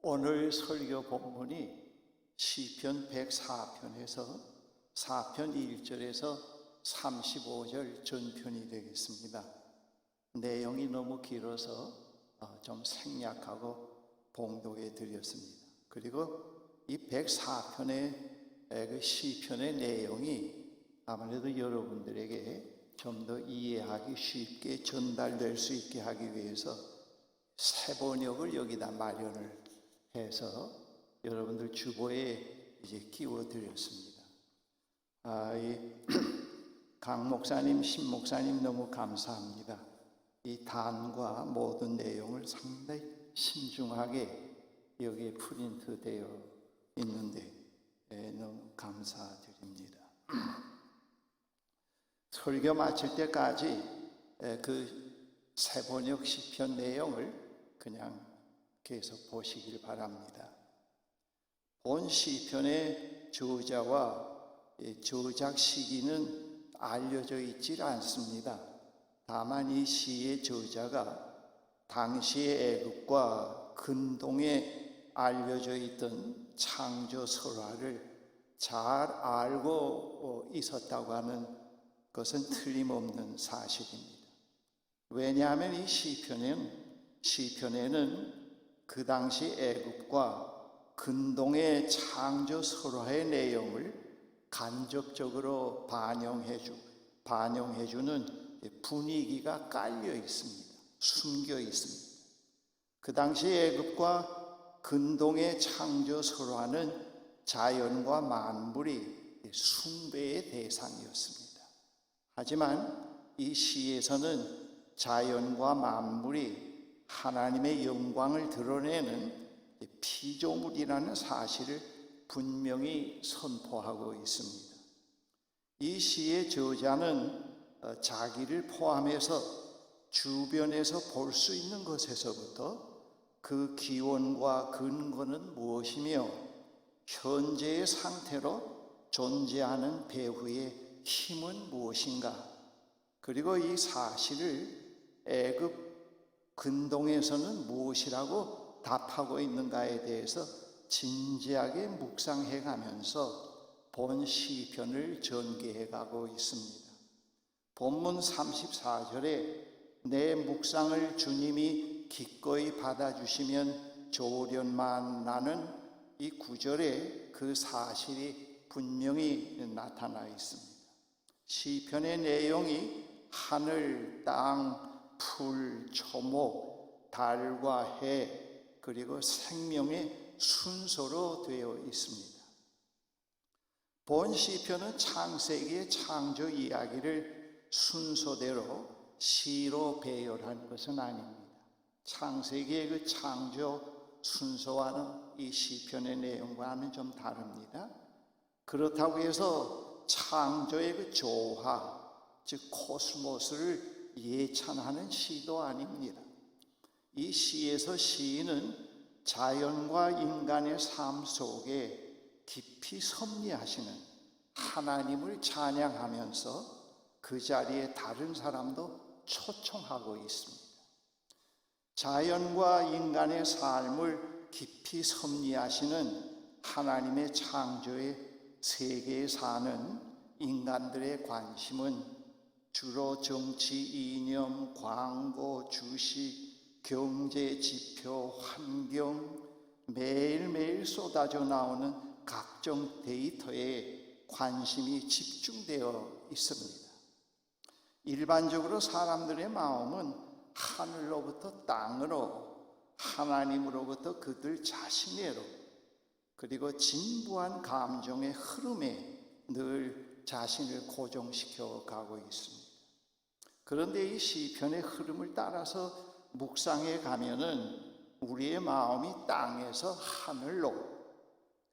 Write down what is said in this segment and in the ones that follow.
오늘 설교 본문이 시편 104편에서 4편 1절에서 35절 전편이 되겠습니다. 내용이 너무 길어서 좀 생략하고 봉독해 드렸습니다. 그리고 이 104편의 그 시편의 내용이 아무래도 여러분들에게 좀 더 이해하기 쉽게 전달될 수 있게 하기 위해서 새 번역을 여기다 마련을 해서 여러분들 주보에 이제 끼워 드렸습니다. 강 목사님, 신 목사님 너무 감사합니다. 이 단과 모든 내용을 상당히 신중하게 여기에 프린트 되어 있는데 너무 감사드립니다. 설교 마칠 때까지 그 새 번역 시편 내용을 그냥 계속 보시길 바랍니다. 본 시편의 저자와 저작 시기는 알려져 있지 않습니다. 다만 이 시의 저자가 당시의 애굽과 근동에 알려져 있던 창조 설화를 잘 알고 있었다고 하는 것은 틀림없는 사실입니다. 왜냐하면 이 시편에는 그 당시 애굽과 근동의 창조 설화의 내용을 간접적으로 반영해주는 분위기가 깔려 있습니다. 숨겨 있습니다. 그 당시 애굽과 근동의 창조 설화는 자연과 만물이 숭배의 대상이었습니다. 하지만 이 시에서는 자연과 만물이 하나님의 영광을 드러내는 피조물이라는 사실을 분명히 선포하고 있습니다. 이 시의 저자는 자기를 포함해서 주변에서 볼 수 있는 것에서부터 그 기원과 근거는 무엇이며 현재의 상태로 존재하는 배후의 힘은 무엇인가, 그리고 이 사실을 애굽 근동에서는 무엇이라고 답하고 있는가에 대해서 진지하게 묵상해 가면서 본 시편을 전개해 가고 있습니다. 본문 34절에 내 묵상을 주님이 기꺼이 받아주시면 좋으련만 나는 이 구절에 그 사실이 분명히 나타나 있습니다. 시편의 내용이 하늘, 땅, 풀, 초목, 달과 해, 그리고 생명의 순서로 되어 있습니다. 본 시편은 창세기의 창조 이야기를 순서대로 시로 배열한 것은 아닙니다. 창세기의 그 창조 순서와는 이 시편의 내용과는 좀 다릅니다. 그렇다고 해서 창조의 그 조화, 즉 코스모스를 예찬하는 시도 아닙니다. 이 시에서 시인은 자연과 인간의 삶 속에 깊이 섭리하시는 하나님을 찬양하면서 그 자리에 다른 사람도 초청하고 있습니다. 자연과 인간의 삶을 깊이 섭리하시는 하나님의 창조의 세계에 사는 인간들의 관심은 주로 정치, 이념, 광고, 주식, 경제 지표, 환경, 매일매일 쏟아져 나오는 각종 데이터에 관심이 집중되어 있습니다. 일반적으로 사람들의 마음은 하늘로부터 땅으로, 하나님으로부터 그들 자신으로, 그리고 진부한 감정의 흐름에 늘 자신을 고정시켜 가고 있습니다. 그런데 이 시편의 흐름을 따라서 묵상해 가면은 우리의 마음이 땅에서 하늘로,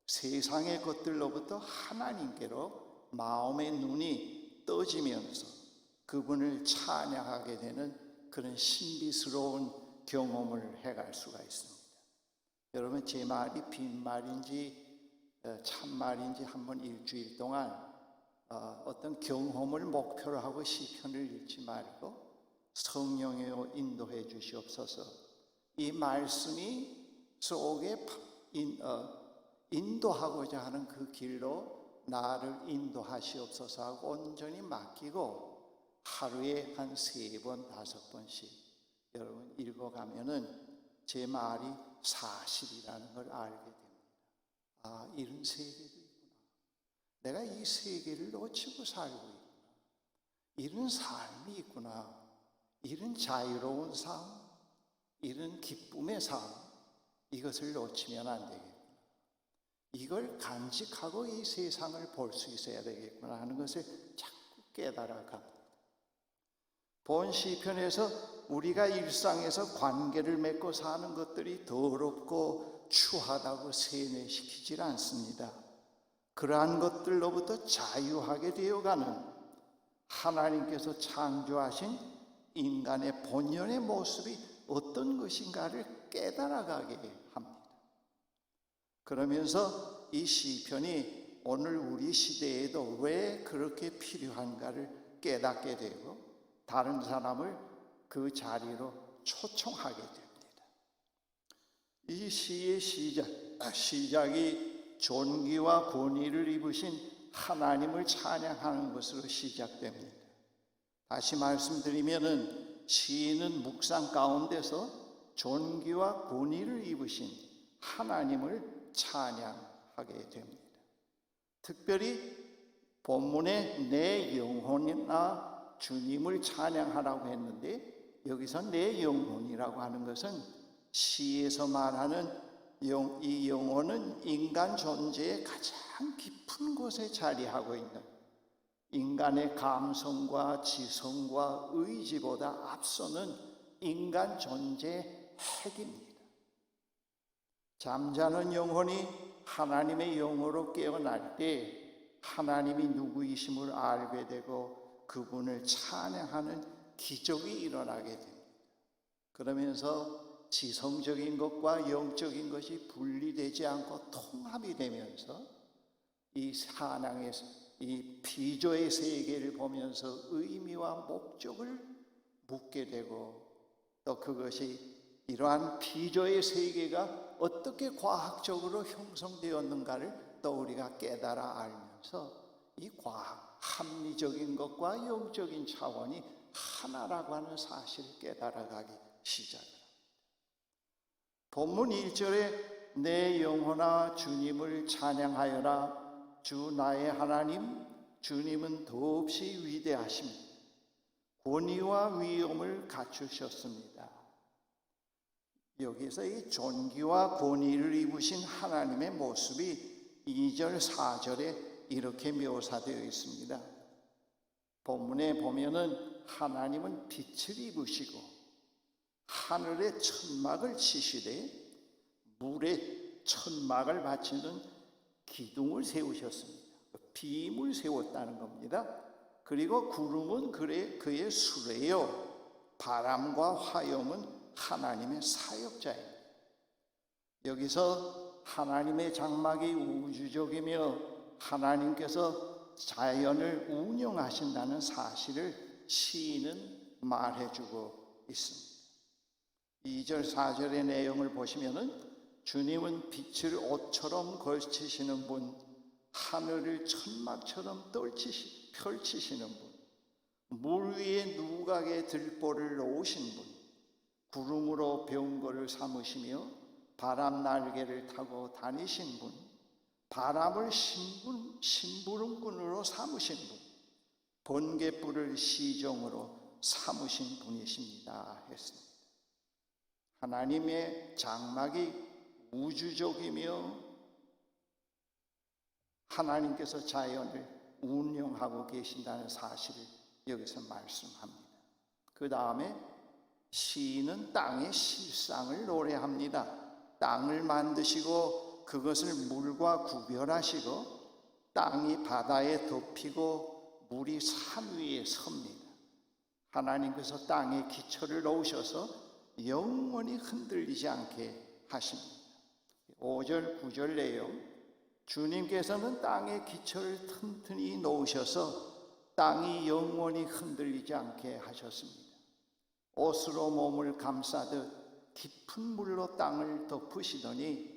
세상의 것들로부터 하나님께로 마음의 눈이 떠지면서 그분을 찬양하게 되는 그런 신비스러운 경험을 해갈 수가 있습니다. 여러분, 제 말이 빈말인지 참말인지 한번 일주일 동안 어떤 경험을 목표로 하고 시편을 읽지 말고 성령으로 인도해 주시옵소서. 이 말씀이 속에 인도하고자 하는 그 길로 나를 인도하시옵소서 하고 온전히 맡기고 하루에 한 3번, 5번씩 여러분 읽어가면은 제 말이 사실이라는 걸 알게 됩니다. 아, 이런 세계도 있구나. 내가 이 세계를 놓치고 살고 있구나. 이런 삶이 있구나. 이런 자유로운 삶, 이런 기쁨의 삶, 이것을 놓치면 안 되겠구나. 이걸 간직하고 이 세상을 볼 수 있어야 되겠구나 하는 것을 자꾸 깨달아갑니다. 본 시편에서 우리가 일상에서 관계를 맺고 사는 것들이 더럽고 추하다고 세뇌시키질 않습니다. 그러한 것들로부터 자유하게 되어가는 하나님께서 창조하신 인간의 본연의 모습이 어떤 것인가를 깨달아가게 합니다. 그러면서 이 시편이 오늘 우리 시대에도 왜 그렇게 필요한가를 깨닫게 되고 다른 사람을 그 자리로 초청하게 됩니다. 이 시의 시작이 존귀와 권위를 입으신 하나님을 찬양하는 것으로 시작됩니다. 다시 말씀드리면은 시인은 묵상 가운데서 존귀와 권위를 입으신 하나님을 찬양하게 됩니다. 특별히 본문에 내 영혼이나 주님을 찬양하라고 했는데 여기서 내 영혼이라고 하는 것은 시에서 말하는 이 영혼은 인간 존재의 가장 깊은 곳에 자리하고 있는 인간의 감성과 지성과 의지보다 앞서는 인간 존재의 핵입니다. 잠자는 영혼이 하나님의 영으로 깨어날 때 하나님이 누구이심을 알게 되고 그분을 찬양하는 기적이 일어나게 됩니다. 그러면서 지성적인 것과 영적인 것이 분리되지 않고 통합이 되면서 이 사랑의 이 피조의 세계를 보면서 의미와 목적을 묻게 되고 또 그것이 이러한 피조의 세계가 어떻게 과학적으로 형성되었는가를 또 우리가 깨달아 알면서 이 과학, 합리적인 것과 영적인 차원이 하나라고 하는 사실을 깨달아가기 시작합니다. 본문 1절에 내 영혼아 주님을 찬양하여라. 주 나의 하나님, 주님은 더없이 위대하십니다. 권위와 위엄을 갖추셨습니다. 여기서 이 존귀와 권위를 입으신 하나님의 모습이 2절, 4절에 이렇게 묘사되어 있습니다. 본문에 보면은 하나님은 빛을 입으시고 하늘에 천막을 치시되 물에 천막을 바치는 기둥을 세우셨습니다. 빔을 세웠다는 겁니다. 그리고 구름은 그의 수레요 바람과 화염은 하나님의 사역자입니다. 여기서 하나님의 장막이 우주적이며 하나님께서 자연을 운영하신다는 사실을 시인은 말해주고 있습니다. 2절 4절의 내용을 보시면은 주님은 빛을 옷처럼 걸치시는 분, 하늘을 천막처럼 펼치시는 분, 물 위에 누각의 들보를 놓으신 분, 구름으로 병거를 삼으시며 바람 날개를 타고 다니신 분, 바람을 심부름꾼으로 삼으신 분, 번갯불을 시종으로 삼으신 분이십니다 했습니다. 하나님의 장막이 우주적이며 하나님께서 자연을 운영하고 계신다는 사실을 여기서 말씀합니다. 그 다음에 시인은 땅의 실상을 노래합니다. 땅을 만드시고 그것을 물과 구별하시고 땅이 바다에 덮이고 물이 산 위에 섭니다. 하나님께서 땅에 기초를 놓으셔서 영원히 흔들리지 않게 하십니다. 5절, 9절 내용, 주님께서는 땅에 기초를 튼튼히 놓으셔서 땅이 영원히 흔들리지 않게 하셨습니다. 옷으로 몸을 감싸듯 깊은 물로 땅을 덮으시더니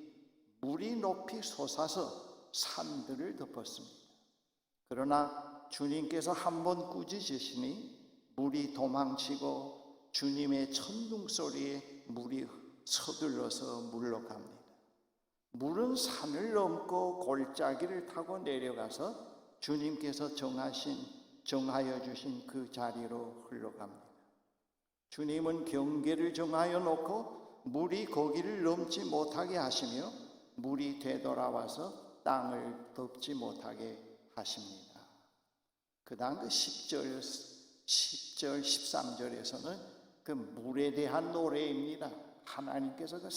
물이 높이 솟아서 산들을 덮었습니다. 그러나 주님께서 한번 꾸짖으시니 물이 도망치고 주님의 천둥 소리에 물이 서둘러서 물러갑니다. 물은 산을 넘고 골짜기를 타고 내려가서 주님께서 정하여 주신 그 자리로 흘러갑니다. 주님은 경계를 정하여 놓고 물이 거기를 넘지 못하게 하시며 물이 되돌아와서 땅을 덮지 못하게 하십니다. 그 다음 그 10절, 13절에서는 그 물에 대한 노래입니다. 하나님께서 그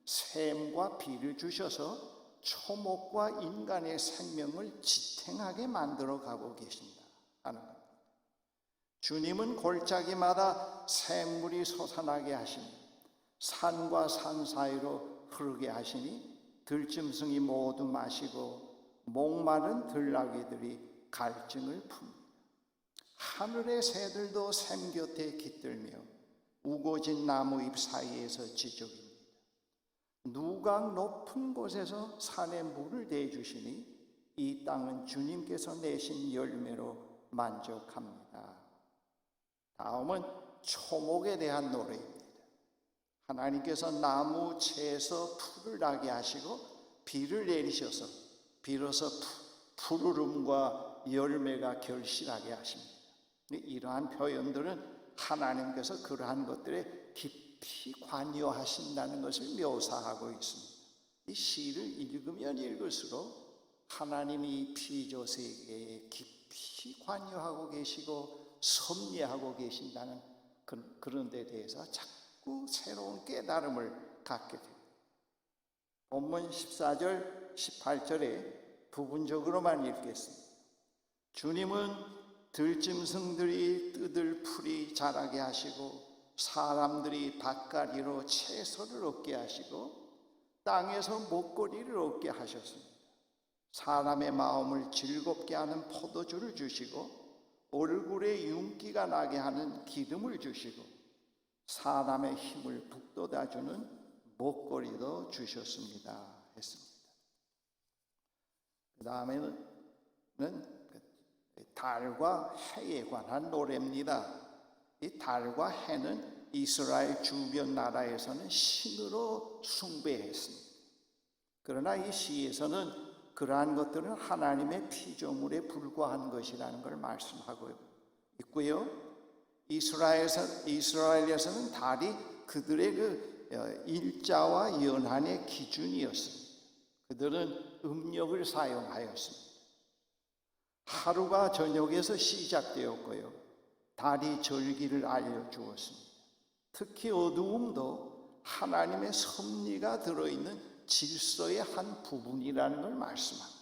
샘과 비를 주셔서 초목과 인간의 생명을 지탱하게 만들어 가고 계신다 하는 겁니다. 주님은 골짜기마다 샘물이 솟아나게 하시니 산과 산 사이로 흐르게 하시니 들짐승이 모두 마시고 목마른 들나귀들이 갈증을 풉니다. 하늘의 새들도 샘 곁에 깃들며 우거진 나무 잎 사이에서 지저귀니다. 누각 높은 곳에서 산에 물을 대주시니 이 땅은 주님께서 내신 열매로 만족합니다. 다음은 초목에 대한 노래입니다. 하나님께서 나무 채에서 풀을 나게 하시고 비를 내리셔서 비로소 푸르름과 열매가 결실하게 하십니다. 이러한 표현들은 하나님께서 그러한 것들에 깊이 관여하신다는 것을 묘사하고 있습니다. 이 시를 읽으면 읽을수록 하나님이 피조 세계에 깊이 관여하고 계시고 섭리하고 계신다는 그런 데 대해서 자꾸 새로운 깨달음을 갖게 됩니다. 본문 14절, 18절에 부분적으로만 읽겠습니다. 주님은 들짐승들이 뜯을 풀이 자라게 하시고 사람들이 밭가리로 채소를 얻게 하시고 땅에서 먹거리를 얻게 하셨습니다. 사람의 마음을 즐겁게 하는 포도주를 주시고 얼굴에 윤기가 나게 하는 기름을 주시고 사람의 힘을 북돋아주는 먹거리도 주셨습니다 했습니다. 그 다음에는 달과 해에 관한 노래입니다. 이 달과 해는 이스라엘 주변 나라에서는 신으로 숭배했습니다. 그러나 이 시에서는 그러한 것들은 하나님의 피조물에 불과한 것이라는 걸 말씀하고 있고요. 이스라엘에서는 달이 그들의 그 일자와 연한의 기준이었습니다. 그들은 음력을 사용하였습니다. 하루가 저녁에서 시작되었고요. 달이 절기를 알려주었습니다. 특히 어두움도 하나님의 섭리가 들어있는 질서의 한 부분이라는 걸 말씀합니다.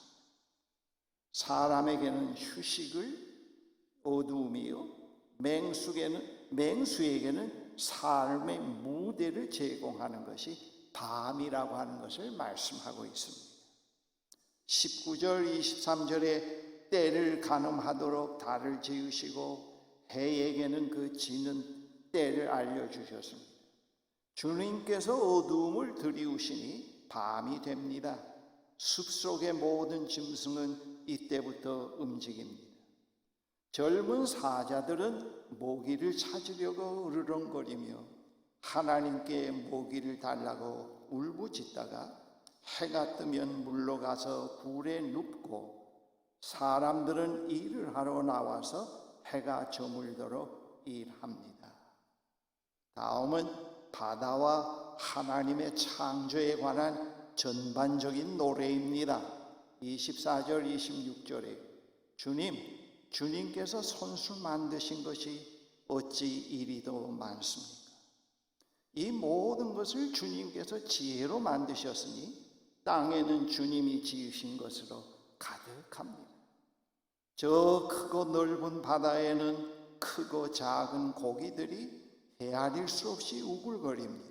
사람에게는 휴식을 어두움이요 맹수에게는 삶의 무대를 제공하는 것이 밤이라고 하는 것을 말씀하고 있습니다. 19절 23절에 때를 가늠하도록 달을 지으시고 해에게는 그 지는 때를 알려주셨습니다. 주님께서 어두움을 들이우시니 밤이 됩니다. 숲속의 모든 짐승은 이때부터 움직입니다. 젊은 사자들은 모기를 찾으려고 으르렁거리며 하나님께 모기를 달라고 울부짖다가 해가 뜨면 물러가서 굴에 눕고 사람들은 일을 하러 나와서 해가 저물도록 일합니다. 다음은 바다와 하나님의 창조에 관한 전반적인 노래입니다. 24절 26절에 주님께서 손수 만드신 것이 어찌 이리도 많습니까? 이 모든 것을 주님께서 지혜로 만드셨으니 땅에는 주님이 지으신 것으로 가득합니다. 저 크고 넓은 바다에는 크고 작은 고기들이 헤아릴 수 없이 우글거립니다.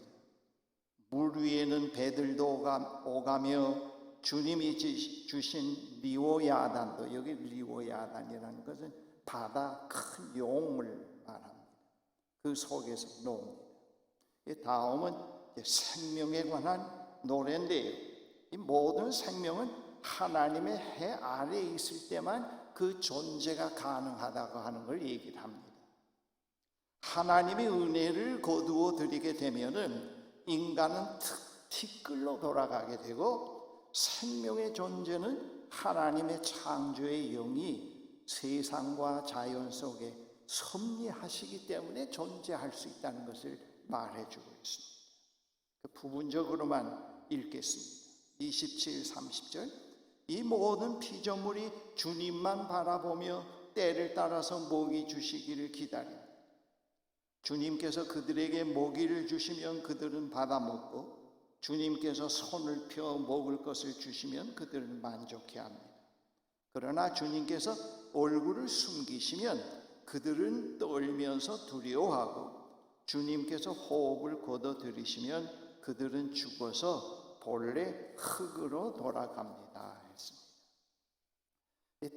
물 위에는 배들도 오가며 주님이 주신 리오야단도, 여기 리오야단이라는 것은 바다 큰 용을 말합니다. 그 속에서 놉니다. 다음은 생명에 관한 노래인데요. 이 모든 생명은 하나님의 해 아래에 있을 때만 그 존재가 가능하다고 하는 걸 얘기를 합니다. 하나님의 은혜를 거두어 드리게 되면은 인간은 티끌로 돌아가게 되고, 생명의 존재는 하나님의 창조의 영이 세상과 자연 속에 섭리하시기 때문에 존재할 수 있다는 것을 말해주고 있습니다. 부분적으로만 읽겠습니다. 27, 30절. 이 모든 피조물이 주님만 바라보며 때를 따라서 먹이 주시기를 기다립니다. 주님께서 그들에게 먹이를 주시면 그들은 받아먹고, 주님께서 손을 펴 먹을 것을 주시면 그들은 만족해합니다. 그러나 주님께서 얼굴을 숨기시면 그들은 떨면서 두려워하고, 주님께서 호흡을 걷어들이시면 그들은 죽어서 본래 흙으로 돌아갑니다 했습니다.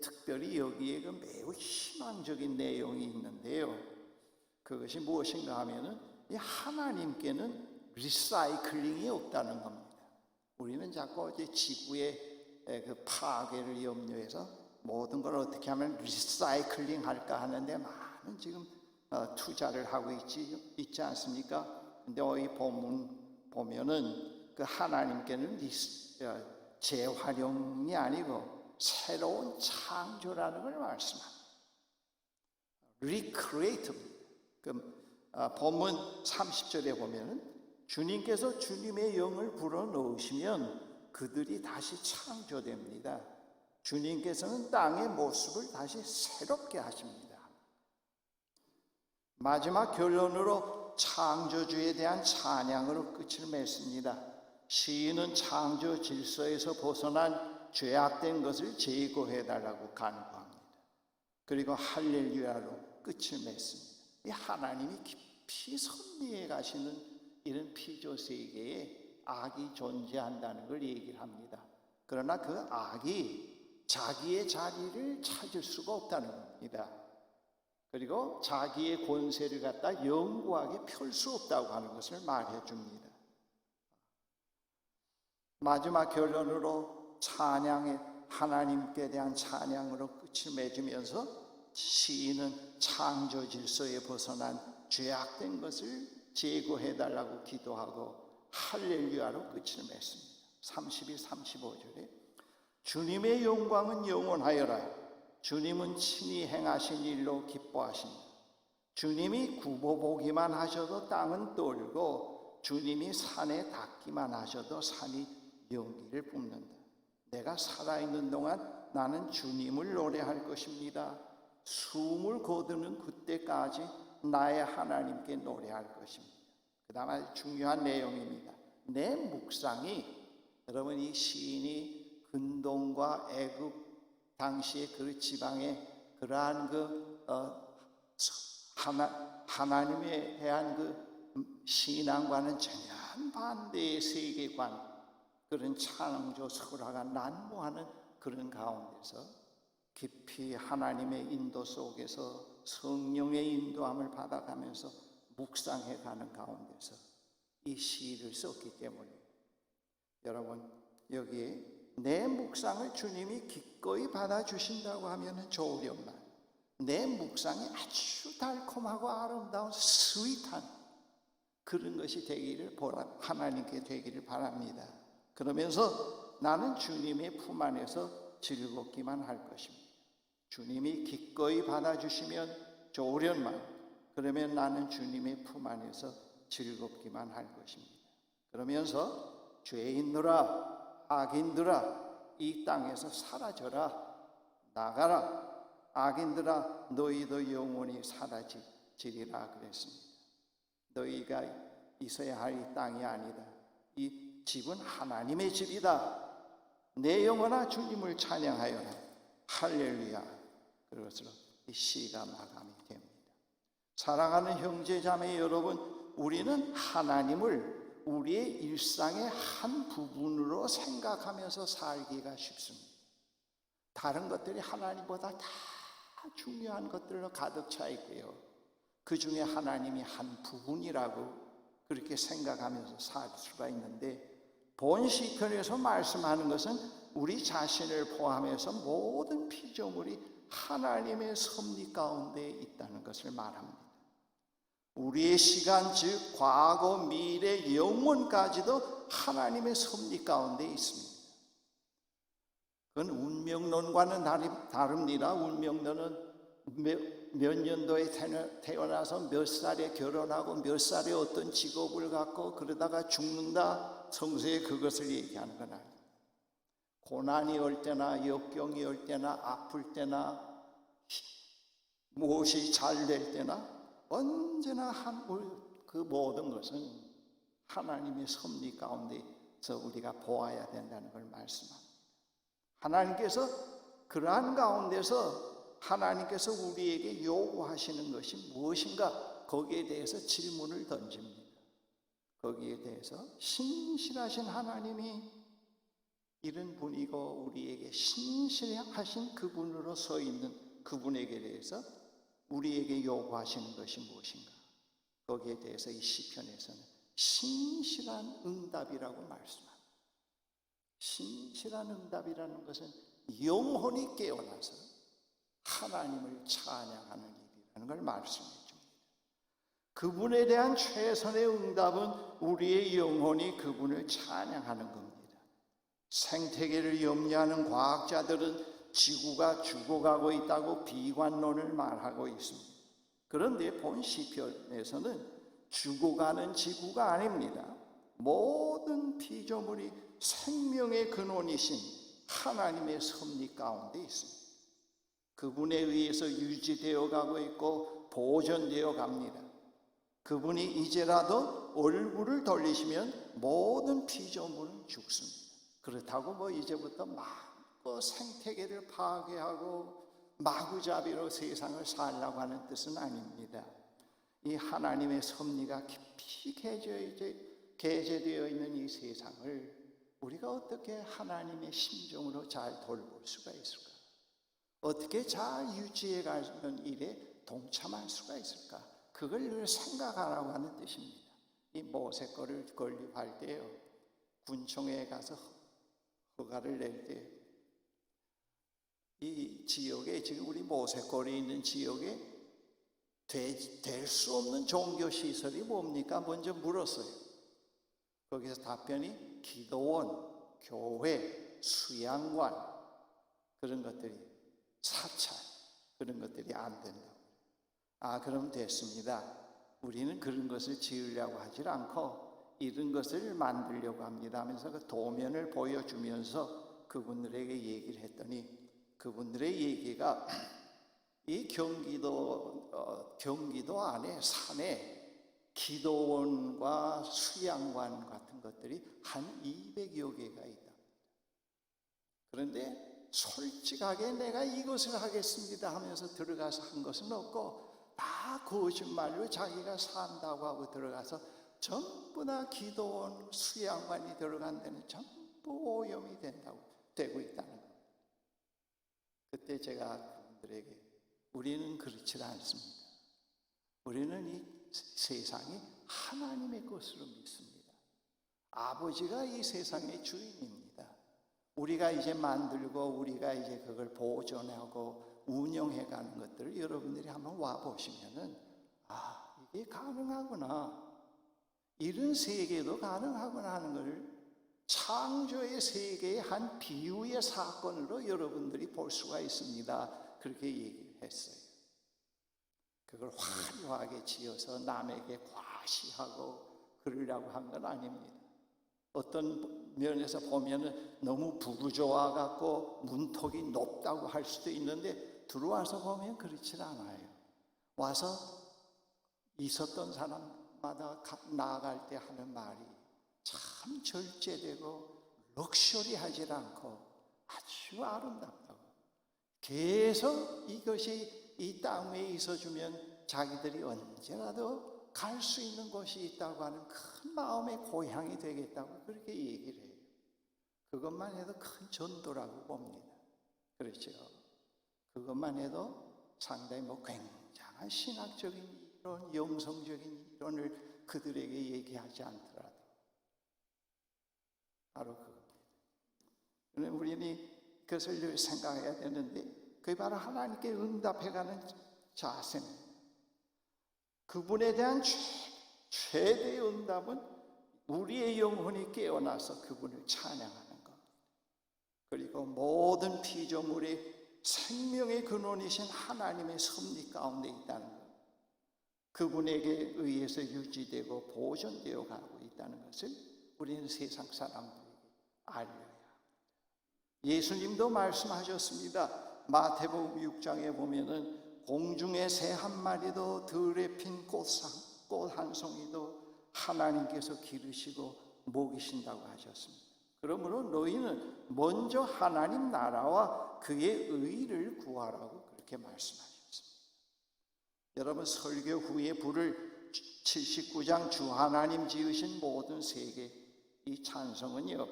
특별히 여기에 매우 희망적인 내용이 있는데요. 그것이 무엇인가 하면은 하나님께는 리사이클링이 없다는 겁니다. 우리는 자꾸 지구의 그 파괴를 염려해서 모든 걸 어떻게 하면 리사이클링 할까 하는데 많은 지금 투자를 하고 있지 않습니까? 근데 이 본문 보면은 그 하나님께는 재활용이 아니고 새로운 창조라는 걸 말씀합니다. Recreative. 본문 30절에 보면은 주님께서 주님의 영을 불어넣으시면 그들이 다시 창조됩니다. 주님께서는 땅의 모습을 다시 새롭게 하십니다. 마지막 결론으로 창조주에 대한 찬양으로 끝을 맺습니다. 시인은 창조 질서에서 벗어난 죄악된 것을 제거해달라고 간구합니다. 그리고 할렐루야로 끝을 맺습니다. 이 하나님이 깊이 섭리해 가시는 이런 피조 세계에 악이 존재한다는 걸 얘기를 합니다. 그러나 그 악이 자기의 자리를 찾을 수가 없다는 겁니다. 그리고 자기의 권세를 갖다 영구하게 펼 수 없다고 하는 것을 말해 줍니다. 마지막 결론으로 찬양의 하나님께 대한 찬양으로 끝을 맺으면서 시인은 창조 질서에 벗어난 죄악된 것을 제거해달라고 기도하고 할렐루야로 끝을 맺습니다. 32, 35절에 주님의 영광은 영원하여라. 주님은 친히 행하신 일로 기뻐하신다. 주님이 굽어보기만 하셔도 땅은 떨고, 주님이 산에 닿기만 하셔도 산이 연기를 뿜는다. 내가 살아있는 동안 나는 주님을 노래할 것입니다. 숨을 거두는 그때까지 나의 하나님께 노래할 것입니다. 그 다음 아주 중요한 내용입니다. 내 묵상이, 여러분 이 시인이 근동과 애굽 당시의 그 지방의 그러한 하나님에 대한 그 신앙과는 전혀 반대의 세계관, 그런 창조 설화가 난무하는 그런 가운데서 깊이 하나님의 인도 속에서 성령의 인도함을 받아가면서 묵상해 가는 가운데서 이 시를 썼기 때문에, 여러분 여기에 내 묵상을 주님이 기꺼이 받아주신다고 하면 좋으련만, 내 묵상이 아주 달콤하고 아름다운 스윗한 그런 것이 되기를 하나님께 되기를 바랍니다. 그러면서 나는 주님의 품 안에서 즐겁기만 할 것입니다. 주님이 기꺼이 받아주시면 좋으련만, 그러면 나는 주님의 품 안에서 즐겁기만 할 것입니다. 그러면서 죄인들아, 악인들아, 이 땅에서 사라져라, 나가라. 악인들아, 너희도 영원히 사라지리라 그랬습니다. 너희가 있어야 할 이 땅이 아니다. 이 집은 하나님의 집이다. 내 영혼아 주님을 찬양하여라. 할렐루야. 그것으로 이 시가 마감이 됩니다. 사랑하는 형제 자매 여러분, 우리는 하나님을 우리의 일상의 한 부분으로 생각하면서 살기가 쉽습니다. 다른 것들이 하나님보다 다 중요한 것들로 가득 차 있고요. 그 중에 하나님이 한 부분이라고 그렇게 생각하면서 살 수가 있는데, 본 시편에서 말씀하는 것은 우리 자신을 포함해서 모든 피조물이 하나님의 섭리 가운데 있다는 것을 말합니다. 우리의 시간, 즉 과거, 미래, 영원까지도 하나님의 섭리 가운데 있습니다. 그건 운명론과는 다릅니다. 운명론은 몇 년도에 태어나서 몇 살에 결혼하고 몇 살에 어떤 직업을 갖고 그러다가 죽는다, 성서에 그것을 얘기하는 건 아니에요. 고난이 올 때나 역경이 올 때나 아플 때나 무엇이 잘 될 때나 언제나 그 모든 것은 하나님의 섭리 가운데서 우리가 보아야 된다는 걸 말씀합니다. 하나님께서 그러한 가운데서 하나님께서 우리에게 요구하시는 것이 무엇인가, 거기에 대해서 질문을 던집니다. 거기에 대해서 신실하신 하나님이 이런 분이고 우리에게 신실하신 그분으로 서 있는 그분에게 대해서 우리에게 요구하시는 것이 무엇인가, 거기에 대해서 이 시편에서는 신실한 응답이라고 말씀합니다. 신실한 응답이라는 것은 영혼이 깨어나서 하나님을 찬양하는 일이라는 걸 말씀해 줍니다. 그분에 대한 최선의 응답은 우리의 영혼이 그분을 찬양하는 겁니다. 생태계를 염려하는 과학자들은 지구가 죽어가고 있다고 비관론을 말하고 있습니다. 그런데 본 시편에서는 죽어가는 지구가 아닙니다. 모든 피조물이 생명의 근원이신 하나님의 섭리 가운데 있습니다. 그분에 의해서 유지되어 가고 있고 보존되어 갑니다. 그분이 이제라도 얼굴을 돌리시면 모든 피조물은 죽습니다. 그렇다고 이제부터 마음껏 생태계를 파괴하고 마구잡이로 세상을 살라고 하는 뜻은 아닙니다. 이 하나님의 섭리가 깊이 게재되어 있는 이 세상을 우리가 어떻게 하나님의 심정으로 잘 돌볼 수가 있을까? 어떻게 잘 유지해 가는 일에 동참할 수가 있을까? 그걸 늘 생각하라고 하는 뜻입니다. 이 모세거를 건립할 때요, 군청에 가서 허가를 낼 때 이 지역에, 지금 우리 모세골이 있는 지역에 될 수 없는 종교시설이 뭡니까? 먼저 물었어요. 거기서 답변이 기도원, 교회, 수양관, 그런 것들이, 사찰, 그런 것들이 안 된다고. 그럼 됐습니다. 우리는 그런 것을 지으려고 하질 않고 이런 것을 만들려고 합니다 하면서 그 도면을 보여주면서 그분들에게 얘기를 했더니, 그분들의 얘기가 이 경기도 안에 산에 기도원과 수양관 같은 것들이 한 200여 개가 있다. 그런데 솔직하게 내가 이것을 하겠습니다 하면서 들어가서 한 것은 없고, 다 거짓말로 자기가 산다고 하고 들어가서 전부 다 기도원, 수양관이 들어간 데는 전부 오염이 되고 있다는 거예요. 그때 제가 그분들에게, 우리는 그렇지 않습니다. 우리는 이 세상이 하나님의 것으로 믿습니다. 아버지가 이 세상의 주인입니다. 우리가 이제 만들고 우리가 이제 그걸 보존하고 운영해가는 것들을 여러분들이 한번 와보시면은, 이게 가능하구나, 이런 세계도 가능하구나 하는 걸 창조의 세계의 한 비유의 사건으로 여러분들이 볼 수가 있습니다. 그렇게 얘기를 했어요. 그걸 화려하게 지어서 남에게 과시하고 그러려고 한 건 아닙니다. 어떤 면에서 보면은 너무 부르주아 같고 문턱이 높다고 할 수도 있는데, 들어와서 보면 그렇지 않아요. 와서 있었던 사람마다 나아갈 때 하는 말이 참 절제되고 럭셔리하지 않고 아주 아름답다고. 계속 이것이 이 땅 위에 있어주면 자기들이 언제라도 갈 수 있는 곳이 있다고 하는 큰 마음의 고향이 되겠다고 그렇게 얘기를 해요. 그것만 해도 큰 전도라고 봅니다. 그렇죠? 그것만 해도 상당히 굉장한 신학적인 이론, 영성적인 이론을 그들에게 얘기하지 않더라도 바로 그겁니다. 우리는 그것을 늘 생각해야 되는데 그게 바로 하나님께 응답해가는 자세입니다. 그분에 대한 최대의 응답은 우리의 영혼이 깨어나서 그분을 찬양하는 것, 그리고 모든 피조물의 생명의 근원이신 하나님의 섭리 가운데 있다는 것, 그분에게 의해서 유지되고 보존되어 가고 있다는 것을 우리는 세상 사람들에게 알려야 합니다. 예수님도 말씀하셨습니다. 마태복음 6장에 보면은 공중의 새 한 마리도 들에 핀 꽃 한 송이도 하나님께서 기르시고 먹이신다고 하셨습니다. 그러므로 너희는 먼저 하나님 나라와 그의 의를 구하라고 그렇게 말씀하셨습니다. 여러분, 설교 후에 부를 79장 주 하나님 지으신 모든 세계, 이 찬송은요,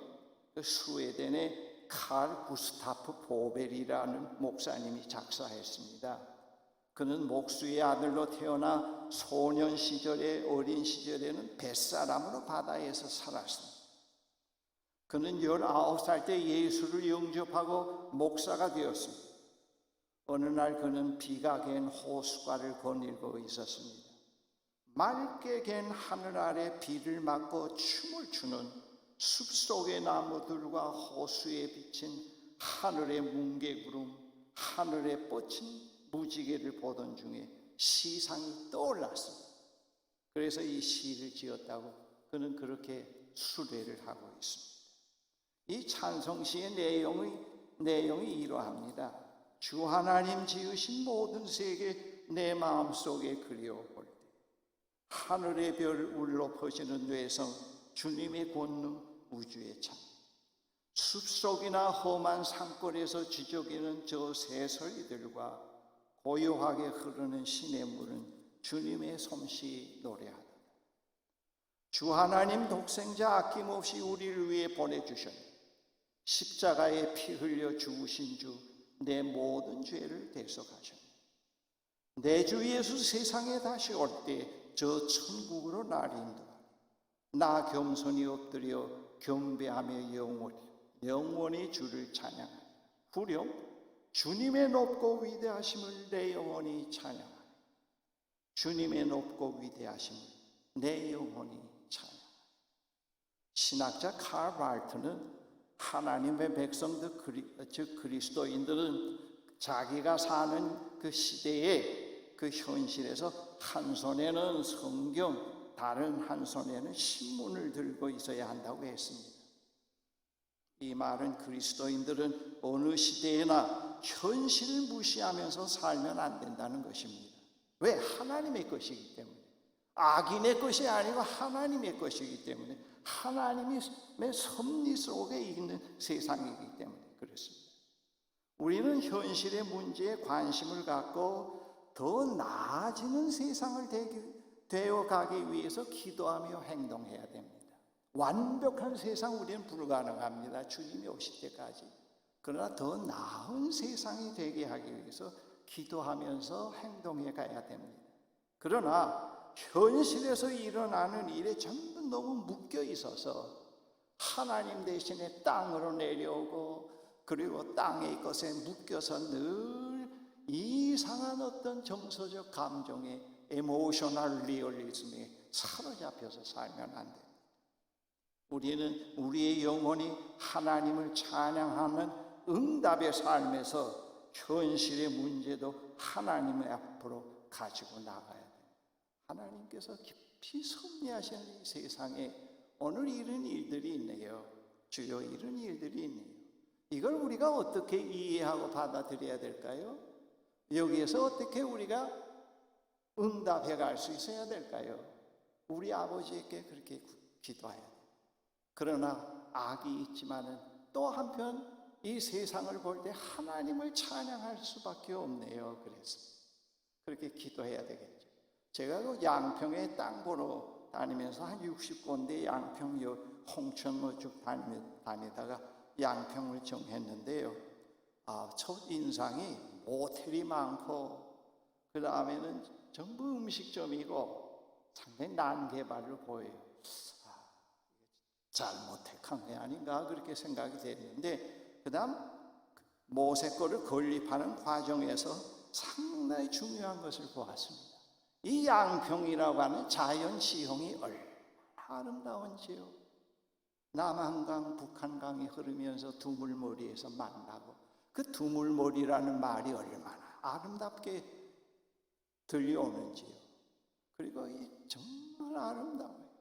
스웨덴의 칼 구스타프 보벨이라는 목사님이 작사했습니다. 그는 목수의 아들로 태어나 소년 시절에, 어린 시절에는 뱃사람으로 바다에서 살았습니다. 그는 19살 때 예수를 영접하고 목사가 되었습니다. 어느 날 그는 비가 갠 호숫가를 거닐고 있었습니다. 맑게 갠 하늘 아래 비를 맞고 춤을 추는 숲속의 나무들과 호수에 비친 하늘의 뭉게구름, 하늘에 뻗친 무지개를 보던 중에 시상이 떠올랐습니다. 그래서 이 시를 지었다고 그는 그렇게 수레를 하고 있습니다. 이 찬송시의 내용이 이러합니다. 주 하나님 지으신 모든 세계 내 마음속에 그리워볼 때, 하늘의 별 울려 퍼지는 뇌성, 주님의 권능 우주의 참, 숲속이나 험한 산골에서 지저귀는 저 새소리들과 고요하게 흐르는 시냇물은 주님의 솜씨 노래하다. 주 하나님 독생자 아낌없이 우리를 위해 보내주셨네. 십자가에 피 흘려 죽으신 주 내 모든 죄를 대속하셨네. 내 주 예수 세상에 다시 올 때 저 천국으로 날 인도하네. 나 겸손히 엎드려 경배하며 영원히 주를 찬양하네. 후렴 주님의 높고 위대하심을 내 영혼이 찬양하네. 주님의 높고 위대하심을 내 영혼이 찬양하네. 신학자 칼 발트는 하나님의 백성들, 즉 그리스도인들은 자기가 사는 그 시대의 그 현실에서 한 손에는 성경, 다른 한 손에는 신문을 들고 있어야 한다고 했습니다. 이 말은 그리스도인들은 어느 시대에나 현실을 무시하면서 살면 안 된다는 것입니다. 왜? 하나님의 것이기 때문에. 악인의 것이 아니고 하나님의 것이기 때문에, 하나님의 섭리 속에 있는 세상이기 때문에 그렇습니다. 우리는 현실의 문제에 관심을 갖고 더 나아지는 세상을 되어가기 위해서 기도하며 행동해야 됩니다. 완벽한 세상 우리는 불가능합니다. 주님이 오실 때까지. 그러나 더 나은 세상이 되게 하기 위해서 기도하면서 행동해 가야 됩니다. 그러나 현실에서 일어나는 일에 전부 너무 묶여 있어서 하나님 대신에 땅으로 내려오고, 그리고 땅의 것에 묶여서 늘 이상한 어떤 정서적 감정에, 에모셔널 리얼리즘에 사로잡혀서 살면 안 됩니다. 우리는 우리의 영혼이 하나님을 찬양하는 응답의 삶에서 현실의 문제도 하나님의 앞으로 가지고 나가야 됩니다. 하나님께서 깊이 섭리하시는 이 세상에 오늘 이런 일들이 있네요. 주요 이런 일들이 있네요. 이걸 우리가 어떻게 이해하고 받아들여야 될까요? 여기에서 어떻게 우리가 응답해 갈 수 있어야 될까요? 우리 아버지에게 그렇게 기도해야 돼요. 그러나 악이 있지만은 또 한편 이 세상을 볼 때 하나님을 찬양할 수밖에 없네요. 그래서 그렇게 기도해야 되겠죠. 제가 그 양평에 땅 보러 다니면서 한 60군데 양평 홍천 쭉 다니다가 양평을 정했는데요. 첫 인상이 모텔이 많고, 그 다음에는 전부 음식점이고, 상당히 난개발로 보여요. 잘못 택한 게 아닌가 그렇게 생각이 됐는데, 그 다음 모세 거를 건립하는 과정에서 상당히 중요한 것을 보았습니다. 이 양평이라고 하는 자연 지형이 얼마나 아름다운지요. 남한강, 북한강이 흐르면서 두물머리에서 만나고, 그 두물머리라는 말이 얼마나 아름답게 들려오는지요. 그리고 정말 아름다워요.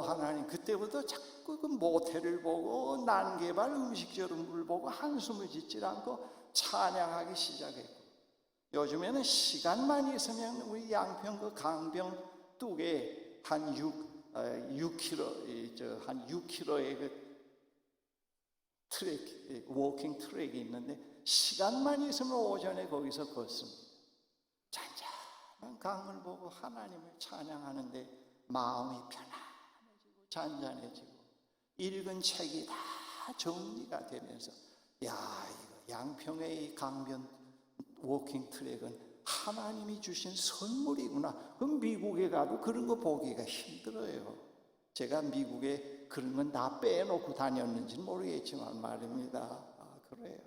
하나님, 그때부터 자꾸 그 모태를 보고 난개발 음식저름을 보고 한숨을 짓지 않고 찬양하기 시작했고, 요즘에는 시간만 있으면 우리 양평 그 강변 뚝에 한 6km, 한 6km의 그 트랙, 워킹 트랙이 있는데, 시간만 있으면 오전에 거기서 걷습니다. 잔잔한 강을 보고 하나님을 찬양하는데 마음이 편안해지고 잔잔해지고, 읽은 책이 다 정리가 되면서, 이거 양평의 이 강변 워킹 트랙은 하나님이 주신 선물이구나. 그럼 미국에 가도 그런 거 보기가 힘들어요. 제가 미국에 그런 건 다 빼놓고 다녔는지는 모르겠지만 말입니다. 그래요.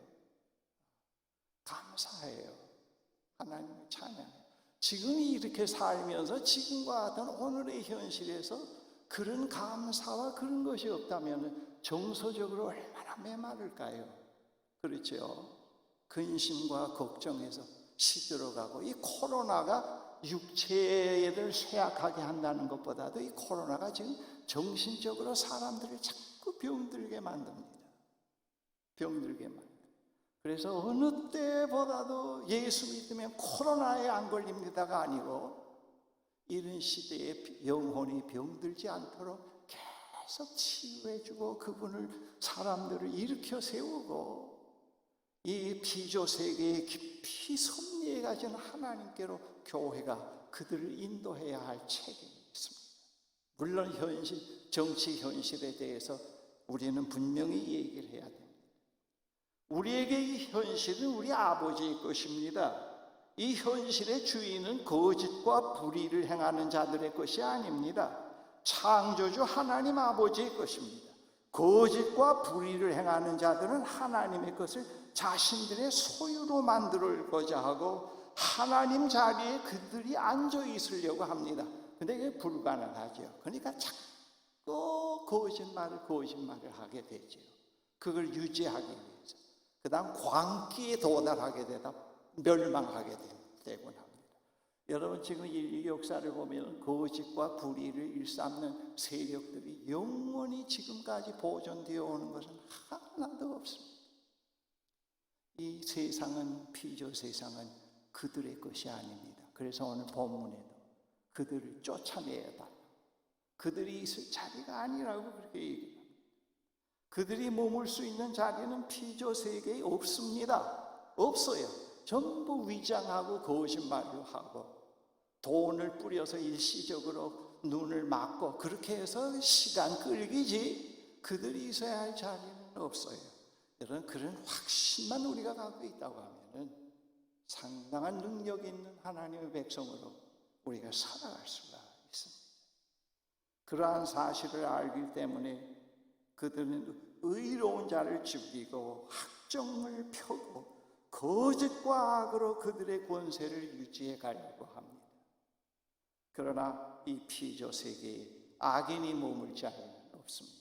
감사해요. 하나님을 찬양해요. 지금 이렇게 살면서 지금과 같은 오늘의 현실에서 그런 감사와 그런 것이 없다면 정서적으로 얼마나 메마를까요? 그렇죠? 근심과 걱정에서 시들어가고, 이 코로나가 육체를 쇠약하게 한다는 것보다도 이 코로나가 지금 정신적으로 사람들을 자꾸 병들게 만듭니다. 병들게 만듭니다. 그래서 어느 때보다도 예수 믿으면 코로나에 안 걸립니다가 아니고, 이런 시대에 영혼이 병들지 않도록 계속 치유해주고 그분을, 사람들을 일으켜 세우고, 이 피조 세계에 깊이 섭리해 가진 하나님께로 교회가 그들을 인도해야 할 책임이 있습니다. 물론 현실, 정치 현실에 대해서 우리는 분명히 얘기를 해야 됩니다. 우리에게 이 현실은 우리 아버지의 것입니다. 이 현실의 주인은 거짓과 불의를 행하는 자들의 것이 아닙니다. 창조주 하나님 아버지의 것입니다. 거짓과 불의를 행하는 자들은 하나님의 것을 자신들의 소유로 만들고자 하고 하나님 자리에 그들이 앉아 있으려고 합니다. 근데 그게 불가능하죠. 그러니까 자꾸 거짓말을 하게 되죠. 그걸 유지하기 위해서. 그 다음 광기에 도달하게 되다 멸망하게 되곤 합니다. 여러분, 지금 인류 역사를 보면 거짓과 불의를 일삼는 세력들이 영원히 지금까지 보존되어 오는 것은 하나도 없습니다. 이 세상은, 피조 세상은 그들의 것이 아닙니다. 그래서 오늘 본문에도 그들을 쫓아내야 다, 그들이 있을 자리가 아니라고 그렇게 얘기합니다. 그들이 머물 수 있는 자리는 피조 세계에 없습니다. 없어요. 전부 위장하고 거짓말로 하고 돈을 뿌려서 일시적으로 눈을 막고 그렇게 해서 시간 끌기지, 그들이 있어야 할 자리는 없어요. 여러분, 그런 확신만 우리가 갖고 있다고 하면은 상당한 능력 있는 하나님의 백성으로 우리가 살아갈 수가 있습니다. 그러한 사실을 알기 때문에 그들은 의로운 자를 죽이고 학정을 펴고 거짓과 악으로 그들의 권세를 유지해 가려고 합니다. 그러나 이 피조 세계에 악인이 머물 자리는 없습니다.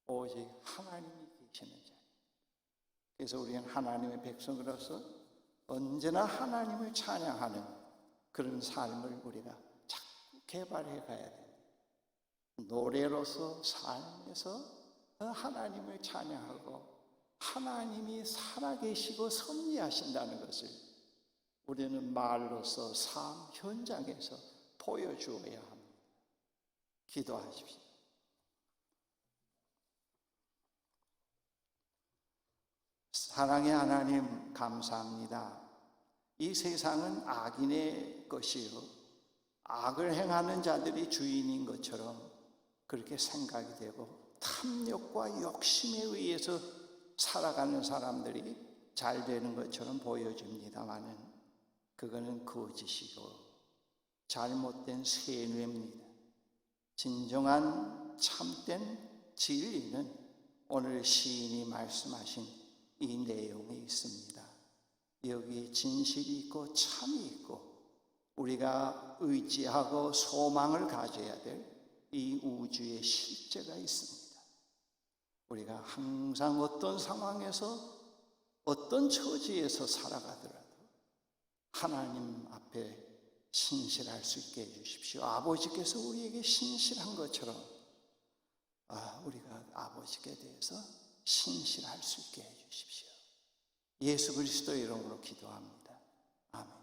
오직 하나님이 계시는 자리. 그래서 우리는 하나님의 백성으로서 언제나 하나님을 찬양하는 그런 삶을 우리가 자꾸 개발해 가야 됩니다. 노래로서, 삶에서 하나님을 찬양하고 하나님이 살아계시고 섭리하신다는 것을 우리는 말로서 삶 현장에서 보여주어야 합니다. 기도하십시오. 사랑의 하나님, 감사합니다. 이 세상은 악인의 것이요, 악을 행하는 자들이 주인인 것처럼 그렇게 생각이 되고, 탐욕과 욕심에 의해서 살아가는 사람들이 잘 되는 것처럼 보여집니다만은 그거는 거짓이고 잘못된 세뇌입니다. 진정한 참된 진리는 오늘 시인이 말씀하신 이 내용에 있습니다. 여기에 진실이 있고 참이 있고 우리가 의지하고 소망을 가져야 될 이 우주의 실제가 있습니다. 우리가 항상 어떤 상황에서 어떤 처지에서 살아가더라도 하나님 앞에 신실할 수 있게 해주십시오. 아버지께서 우리에게 신실한 것처럼 우리가 아버지께 대해서 신실할 수 있게 해주십시오. 예수 그리스도의 이름으로 기도합니다. 아멘.